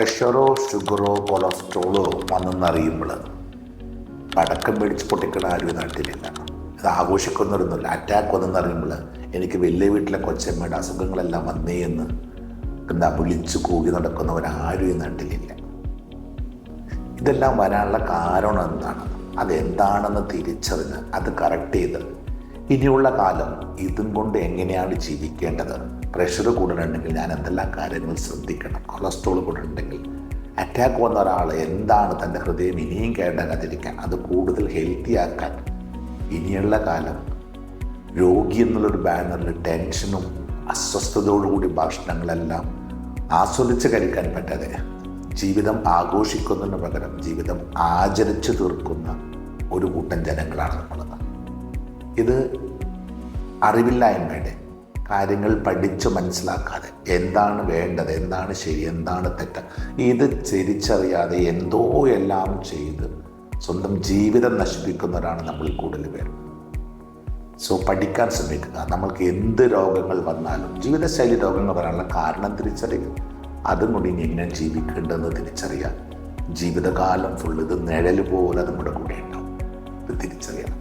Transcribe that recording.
പ്രഷറോ ഷുഗറോ കൊളസ്ട്രോളോ വന്നെന്നറിയുമ്പോൾ പടക്കം മേടിച്ച് പൊട്ടിക്കണ ആരും ഈ നാട്ടിലില്ല. ഇത് ആഘോഷിക്കുന്നൊരുന്നില്ല. അറ്റാക്ക് വന്നെന്നറിയുമ്പോൾ എനിക്ക് വലിയ വീട്ടിലെ കൊച്ചമ്മയുടെ അസുഖങ്ങളെല്ലാം വന്നേ എന്ന് വിളിച്ചു കൂടി നടക്കുന്നവരാരും ഈ നാട്ടിലില്ല. ഇതെല്ലാം വരാനുള്ള കാരണം എന്താണ്, അതെന്താണെന്ന് തിരിച്ചറിഞ്ഞ് അത് കറക്റ്റ് ചെയ്ത് ഇനിയുള്ള കാലം ഇതും കൊണ്ട് എങ്ങനെയാണ് ജീവിക്കേണ്ടത്, പ്രഷർ കൂടുതലുണ്ടെങ്കിൽ ഞാൻ എന്തെല്ലാം കാര്യങ്ങൾ ശ്രദ്ധിക്കണം, കൊളസ്ട്രോൾ കൂടുതലുണ്ടെങ്കിൽ, അറ്റാക്ക് വന്ന ഒരാൾ എന്താണ് തൻ്റെ ഹൃദയം ഇനിയും കേടാകാതിരിക്കാൻ, അത് കൂടുതൽ ഹെൽത്തി ആക്കാൻ, ഇനിയുള്ള കാലം രോഗി എന്നുള്ളൊരു ബാനറിൽ ടെൻഷനും അസ്വസ്ഥതയോടുകൂടി ഭക്ഷണങ്ങളെല്ലാം ആസ്വദിച്ച് കഴിക്കാൻ പറ്റാതെ ജീവിതം ആഘോഷിക്കുന്നതിന് പകരം ജീവിതം ആചരിച്ചു തീർക്കുന്ന ഒരു കൂട്ടം ജനങ്ങളാണ് നമ്മളത്. ഇത് അറിവില്ലായ്മയുടെ കാര്യങ്ങൾ പഠിച്ച് മനസ്സിലാക്കാതെ എന്താണ് വേണ്ടത്, എന്താണ് ശരി, എന്താണ് തെറ്റ്, ഇത് തിരിച്ചറിയാതെ എന്തോ എല്ലാം ചെയ്ത് സ്വന്തം ജീവിതം നശിപ്പിക്കുന്നവരാണ് നമ്മളിൽ കൂടുതൽ പേര്. സോ പഠിക്കാൻ ശ്രമിക്കുക. നമ്മൾക്ക് എന്ത് രോഗങ്ങൾ വന്നാലും ജീവിതശൈലി രോഗങ്ങൾ വരാനുള്ള കാരണം തിരിച്ചറിയുക, അതും കൊണ്ട് ഇനി എങ്ങനെ ജീവിക്കേണ്ടതെന്ന് തിരിച്ചറിയാം. ജീവിതകാലം ഫുള്ള് ഇത് നിഴൽ പോലെ നമ്മുടെ കൂടെ ഉണ്ടാവും. ഇത് തിരിച്ചറിയണം.